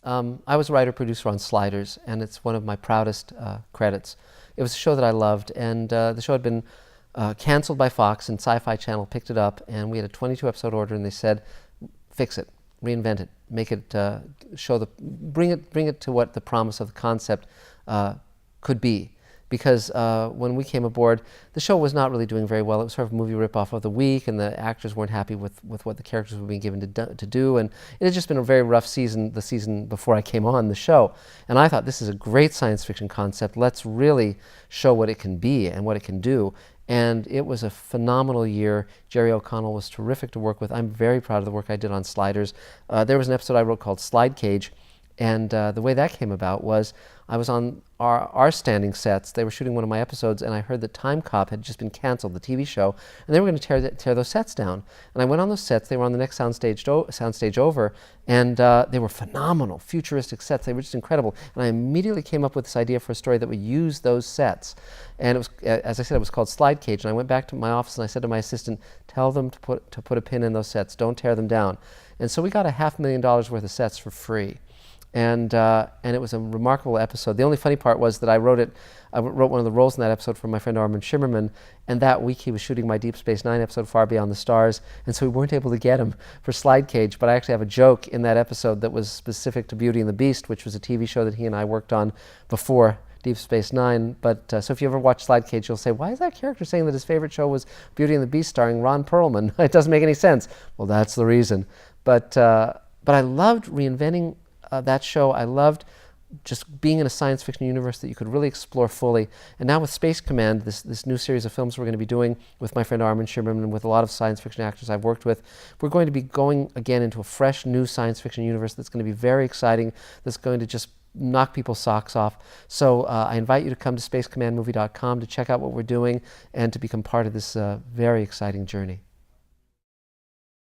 I was a writer-producer on Sliders, and it's one of my proudest credits. It was a show that I loved, and the show had been canceled by Fox, and Sci-Fi Channel picked it up, and we had a 22-episode order, and they said, fix it, reinvent it, make it, bring it to what the promise of the concept could be. Because when we came aboard, the show was not really doing very well. It was sort of a movie ripoff of the week, and the actors weren't happy with what the characters were being given to do. And it had just been a very rough season, the season before I came on the show. And I thought, this is a great science fiction concept. Let's really show what it can be and what it can do. And it was a phenomenal year. Jerry O'Connell was terrific to work with. I'm very proud of the work I did on Sliders. There was an episode I wrote called Slide Cage. And the way that came about was I was on our standing sets. They were shooting one of my episodes, and I heard that Time Cop had just been canceled, the TV show, and they were going to tear those sets down. And I went on those sets. They were on the next soundstage over, and they were phenomenal, futuristic sets. They were just incredible. And I immediately came up with this idea for a story that would use those sets. And it was, as I said, it was called Slide Cage. And I went back to my office and I said to my assistant, tell them to put a pin in those sets. Don't tear them down. And so we got $500,000 worth of sets for free. And it was a remarkable episode. The only funny part was that I wrote one of the roles in that episode for my friend Armin Shimmerman, and that week he was shooting my Deep Space Nine episode, Far Beyond the Stars, and so we weren't able to get him for Slide Cage, but I actually have a joke in that episode that was specific to Beauty and the Beast, which was a TV show that he and I worked on before Deep Space Nine. But so if you ever watch Slide Cage, you'll say, why is that character saying that his favorite show was Beauty and the Beast starring Ron Perlman? It doesn't make any sense. Well, that's the reason. But I loved reinventing that show. I loved just being in a science fiction universe that you could really explore fully. And now with Space Command, this new series of films we're going to be doing with my friend Armin Shimmerman and with a lot of science fiction actors I've worked with, we're going to be going again into a fresh new science fiction universe that's going to be very exciting, that's going to just knock people's socks off. So I invite you to come to spacecommandmovie.com to check out what we're doing and to become part of this very exciting journey.